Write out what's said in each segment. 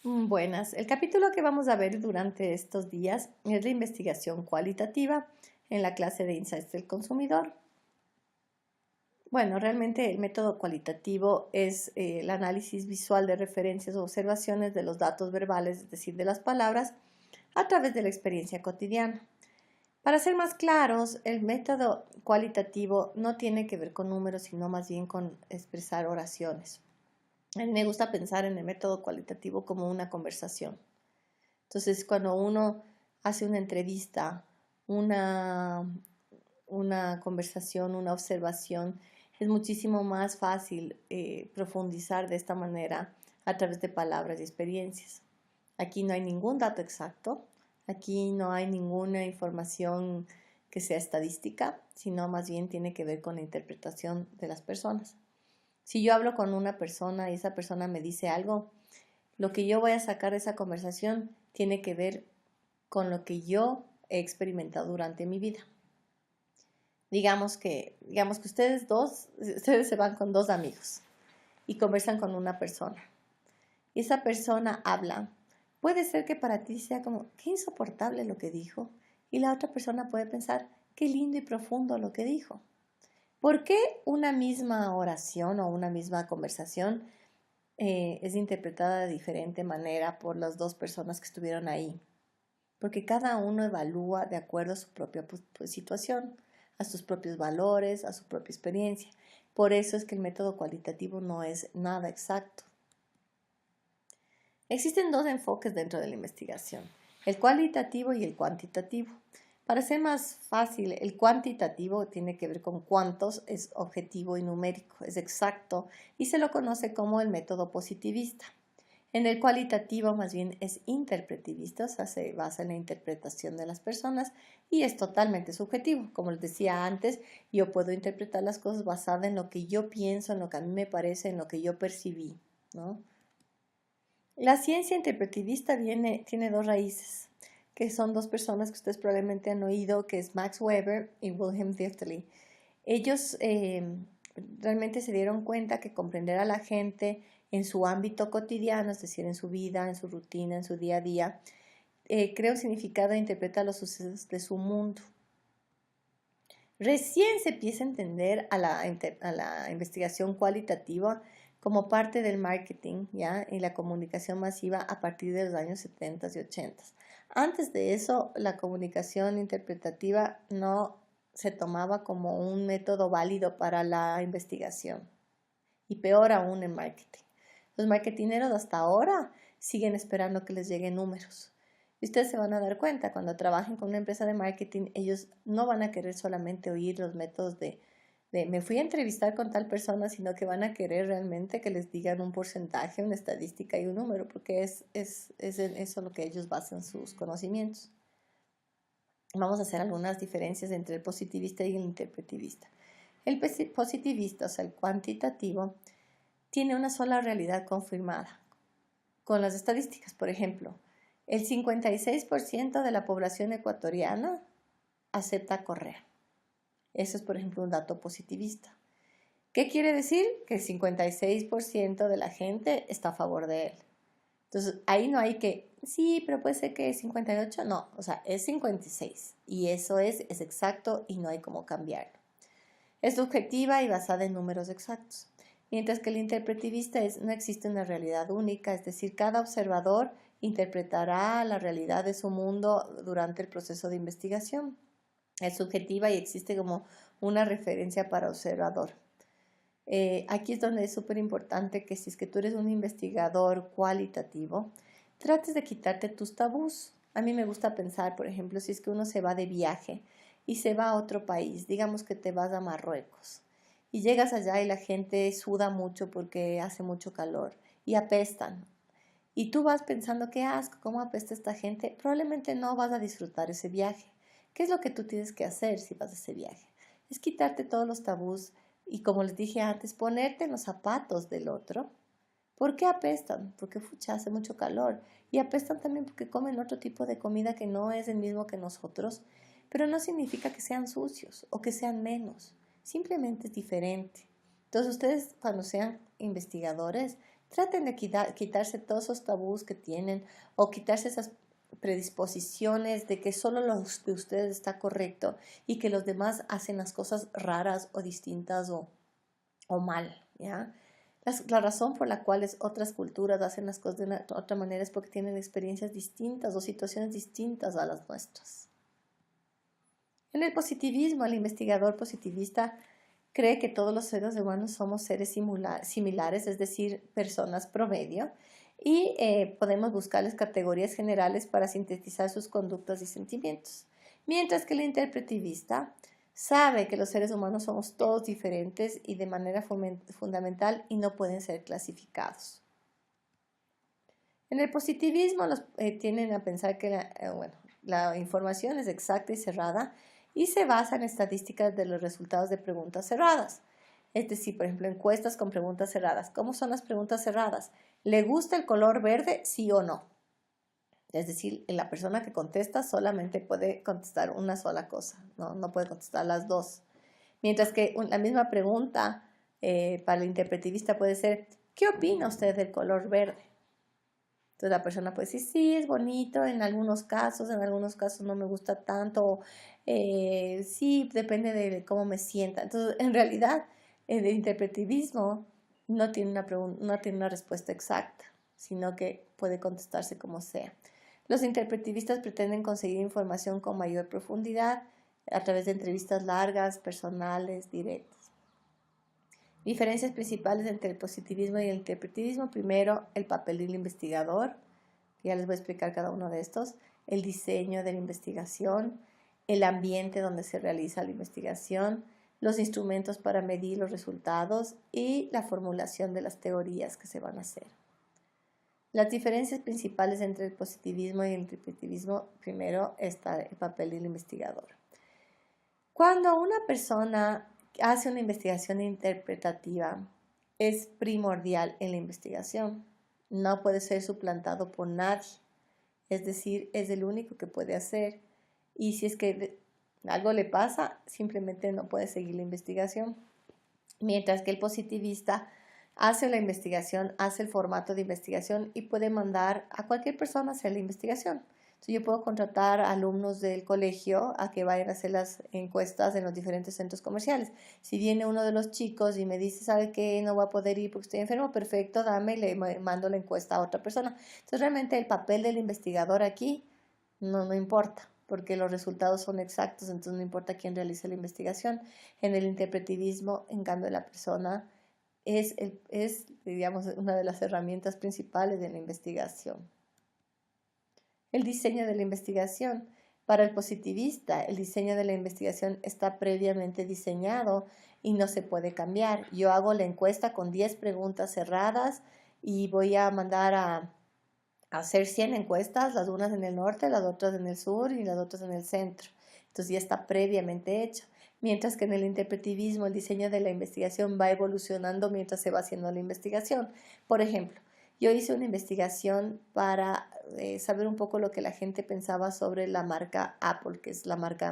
Buenas. El capítulo que vamos a ver durante estos días es la investigación cualitativa en la clase de Insights del consumidor. Bueno, realmente el método cualitativo es el análisis visual de referencias o observaciones de los datos verbales, es decir, de las palabras, a través de la experiencia cotidiana. Para ser más claros, el método cualitativo no tiene que ver con números, sino más bien con expresar oraciones. A mí me gusta pensar en el método cualitativo como una conversación. Entonces, cuando uno hace una entrevista, una, una conversación, una observación, es muchísimo más fácil profundizar de esta manera a través de palabras y experiencias. Aquí no hay ningún dato exacto, aquí no hay ninguna información que sea estadística, sino más bien tiene que ver con la interpretación de las personas. Si yo hablo con una persona y esa persona me dice algo, lo que yo voy a sacar de esa conversación tiene que ver con lo que yo he experimentado durante mi vida. Digamos que ustedes se van con dos amigos y conversan con una persona. Y esa persona habla. Puede ser que para ti sea como, qué insoportable lo que dijo. Y la otra persona puede pensar, qué lindo y profundo lo que dijo. ¿Por qué una misma oración o una misma conversación es interpretada de diferente manera por las dos personas que estuvieron ahí? Porque cada uno evalúa de acuerdo a su propia situación, a sus propios valores, a su propia experiencia. Por eso es que el método cualitativo no es nada exacto. Existen dos enfoques dentro de la investigación, el cualitativo y el cuantitativo. Para ser más fácil, el cuantitativo tiene que ver con cuántos, es objetivo y numérico, es exacto y se lo conoce como el método positivista. En el cualitativo más bien es interpretivista, o sea, se basa en la interpretación de las personas y es totalmente subjetivo. Como les decía antes, yo puedo interpretar las cosas basadas en lo que yo pienso, en lo que a mí me parece, en lo que yo percibí, ¿no? La ciencia interpretivista tiene dos raíces, que son dos personas que ustedes probablemente han oído, que es Max Weber y Wilhelm Dilthey. Ellos realmente se dieron cuenta que comprender a la gente en su ámbito cotidiano, es decir, en su vida, en su rutina, en su día a día, crea un significado e interpreta los sucesos de su mundo. Recién se empieza a entender a la investigación cualitativa como parte del marketing, ¿ya? Y la comunicación masiva a partir de los años 70 y 80. Antes de eso, la comunicación interpretativa no se tomaba como un método válido para la investigación. Y peor aún en marketing. Los marketineros hasta ahora siguen esperando que les lleguen números. Y ustedes se van a dar cuenta, cuando trabajen con una empresa de marketing, ellos no van a querer solamente oír los métodos de me fui a entrevistar con tal persona, sino que van a querer realmente que les digan un porcentaje, una estadística y un número, porque es en eso lo que ellos basan sus conocimientos. Vamos a hacer algunas diferencias entre el positivista y el interpretivista. El positivista, o sea, el cuantitativo, tiene una sola realidad confirmada. Con las estadísticas, por ejemplo, el 56% de la población ecuatoriana acepta Correa. Eso es, por ejemplo, un dato positivista. ¿Qué quiere decir? Que el 56% de la gente está a favor de él. Entonces, ahí no hay que, sí, pero puede ser que 58, no, o sea, es 56 y eso es exacto y no hay cómo cambiarlo. Es subjetiva y basada en números exactos. Mientras que el interpretivista no existe una realidad única, es decir, cada observador interpretará la realidad de su mundo durante el proceso de investigación. Es subjetiva y existe como una referencia para observador. Aquí es donde es súper importante que si es que tú eres un investigador cualitativo, trates de quitarte tus tabús. A mí me gusta pensar, por ejemplo, si es que uno se va de viaje y se va a otro país, digamos que te vas a Marruecos y llegas allá y la gente suda mucho porque hace mucho calor y apestan. Y tú vas pensando, qué asco, cómo apesta esta gente. Probablemente no vas a disfrutar ese viaje. ¿Qué es lo que tú tienes que hacer si vas a ese viaje? Es quitarte todos los tabús y, como les dije antes, ponerte en los zapatos del otro. ¿Por qué apestan? Porque hace mucho calor. Y apestan también porque comen otro tipo de comida que no es el mismo que nosotros. Pero no significa que sean sucios o que sean menos. Simplemente es diferente. Entonces ustedes, cuando sean investigadores, traten de quitarse todos esos tabús que tienen o quitarse esas predisposiciones de que solo lo de ustedes está correcto y que los demás hacen las cosas raras o distintas o mal, ¿ya? La razón por la cual otras culturas hacen las cosas de otra manera es porque tienen experiencias distintas o situaciones distintas a las nuestras. En el positivismo, el investigador positivista cree que todos los seres humanos somos seres similares, es decir, personas promedio, y podemos buscarles categorías generales para sintetizar sus conductas y sentimientos. Mientras que el interpretivista sabe que los seres humanos somos todos diferentes y de manera fundamental y no pueden ser clasificados. En el positivismo tienden a pensar que la información es exacta y cerrada y se basa en estadísticas de los resultados de preguntas cerradas. Es decir, por ejemplo, encuestas con preguntas cerradas. ¿Cómo son las preguntas cerradas? ¿Le gusta el color verde, sí o no? Es decir, la persona que contesta solamente puede contestar una sola cosa, no puede contestar las dos. Mientras que la misma pregunta para el interpretivista puede ser, ¿qué opina usted del color verde? Entonces la persona puede decir, sí, es bonito en algunos casos no me gusta tanto, sí, depende de cómo me sienta. Entonces, en realidad, el interpretivismo no tiene no tiene una respuesta exacta, sino que puede contestarse como sea. Los interpretivistas pretenden conseguir información con mayor profundidad a través de entrevistas largas, personales, directas. Diferencias principales entre el positivismo y el interpretivismo. Primero, el papel del investigador, que ya les voy a explicar cada uno de estos. El diseño de la investigación, el ambiente donde se realiza la investigación, los instrumentos para medir los resultados y la formulación de las teorías que se van a hacer. Las diferencias principales entre el positivismo y el interpretivismo. Primero está el papel del investigador. Cuando una persona hace una investigación interpretativa, es primordial en la investigación. No puede ser suplantado por nadie. Es decir, es el único que puede hacer. Y si es que algo le pasa, simplemente no puede seguir la investigación. Mientras que el positivista hace la investigación, hace el formato de investigación y puede mandar a cualquier persona a hacer la investigación. Yo puedo contratar a alumnos del colegio a que vayan a hacer las encuestas en los diferentes centros comerciales. Si viene uno de los chicos y me dice, ¿sabe qué? No voy a poder ir porque estoy enfermo, perfecto, dame y le mando la encuesta a otra persona. Entonces, realmente el papel del investigador aquí no importa, porque los resultados son exactos, entonces no importa quién realice la investigación. En el interpretivismo, en cambio, la persona es digamos, una de las herramientas principales de la investigación. El diseño de la investigación. Para el positivista, el diseño de la investigación está previamente diseñado y no se puede cambiar. Yo hago la encuesta con 10 preguntas cerradas y voy a mandar a hacer 100 encuestas, las unas en el norte, las otras en el sur y las otras en el centro. Entonces ya está previamente hecho. Mientras que en el interpretivismo el diseño de la investigación va evolucionando mientras se va haciendo la investigación. Por ejemplo, yo hice una investigación para saber un poco lo que la gente pensaba sobre la marca Apple, que es la marca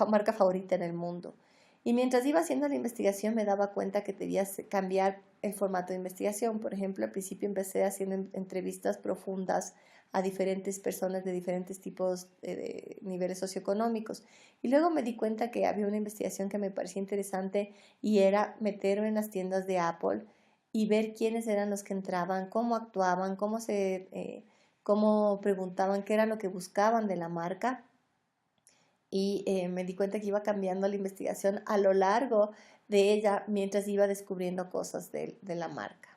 marca favorita en el mundo. Y mientras iba haciendo la investigación me daba cuenta que debía cambiar el formato de investigación. Por ejemplo, al principio empecé haciendo entrevistas profundas a diferentes personas de diferentes tipos de niveles socioeconómicos. Y luego me di cuenta que había una investigación que me parecía interesante y era meterme en las tiendas de Apple y ver quiénes eran los que entraban, cómo actuaban, cómo preguntaban, qué era lo que buscaban de la marca. Y me di cuenta que iba cambiando la investigación a lo largo de ella mientras iba descubriendo cosas de la marca.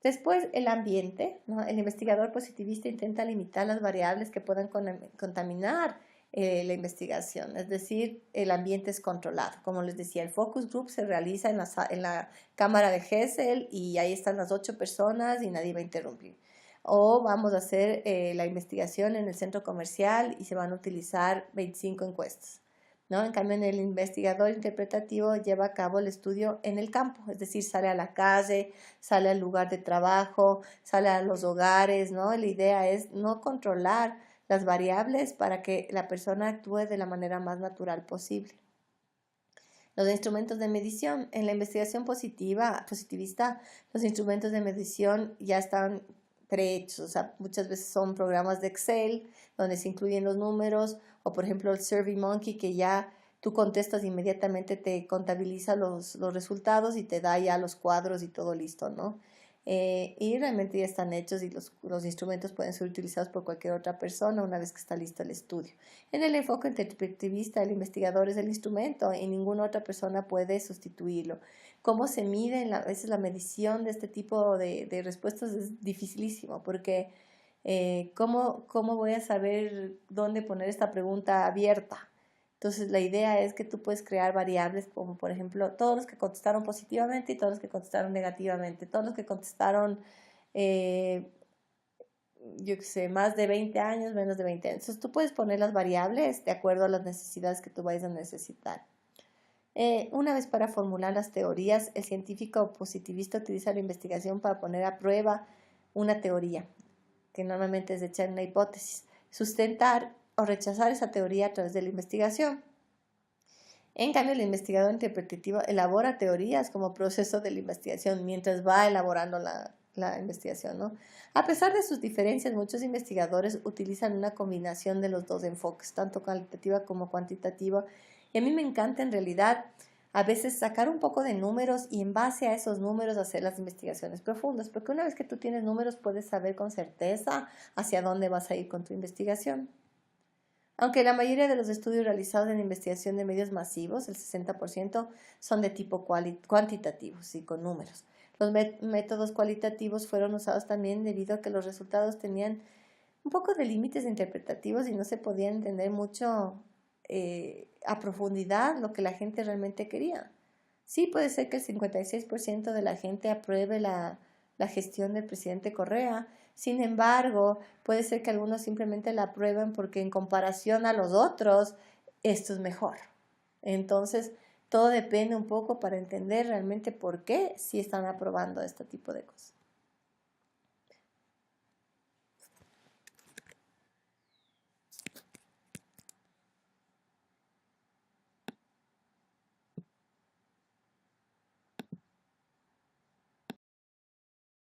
Después, el ambiente, ¿no? El investigador positivista intenta limitar las variables que puedan contaminar la investigación, es decir, el ambiente es controlado. Como les decía, el focus group se realiza en la cámara de Gesell y ahí están las 8 personas y nadie va a interrumpir. O vamos a hacer la investigación en el centro comercial y se van a utilizar 25 encuestas, ¿no? En cambio, en el investigador interpretativo lleva a cabo el estudio en el campo, es decir, sale a la calle, sale al lugar de trabajo, sale a los hogares, ¿no? La idea es no controlar las variables para que la persona actúe de la manera más natural posible. Los instrumentos de medición. En la investigación positivista, los instrumentos de medición ya están prehechos. O sea, muchas veces son programas de Excel donde se incluyen los números, o por ejemplo el SurveyMonkey, que ya tú contestas inmediatamente, te contabiliza los resultados y te da ya los cuadros y todo listo, ¿no? Y realmente ya están hechos y los instrumentos pueden ser utilizados por cualquier otra persona una vez que está listo el estudio. En el enfoque interpretivista, el investigador es el instrumento y ninguna otra persona puede sustituirlo. ¿Cómo se mide? A veces la medición de este tipo de respuestas es dificilísimo porque ¿cómo voy a saber dónde poner esta pregunta abierta? Entonces, la idea es que tú puedes crear variables como, por ejemplo, todos los que contestaron positivamente y todos los que contestaron negativamente, todos los que contestaron, eh, yo qué sé, más de 20 años, menos de 20 años. Entonces, tú puedes poner las variables de acuerdo a las necesidades que tú vayas a necesitar. Una vez para formular las teorías, el científico positivista utiliza la investigación para poner a prueba una teoría, que normalmente es echar una hipótesis, sustentar o rechazar esa teoría a través de la investigación. En cambio, el investigador interpretativo elabora teorías como proceso de la investigación mientras va elaborando la investigación, ¿no? A pesar de sus diferencias, muchos investigadores utilizan una combinación de los dos enfoques, tanto cualitativa como cuantitativa. Y a mí me encanta en realidad a veces sacar un poco de números y en base a esos números hacer las investigaciones profundas, porque una vez que tú tienes números puedes saber con certeza hacia dónde vas a ir con tu investigación. Aunque la mayoría de los estudios realizados en investigación de medios masivos, el 60%, son de tipo cuantitativo, sí, con números. Los métodos cualitativos fueron usados también debido a que los resultados tenían un poco de límites interpretativos y no se podía entender mucho a profundidad lo que la gente realmente quería. Sí, puede ser que el 56% de la gente apruebe la gestión del presidente Correa. Sin embargo, puede ser que algunos simplemente la aprueben porque en comparación a los otros, esto es mejor. Entonces, todo depende un poco para entender realmente por qué sí están aprobando este tipo de cosas.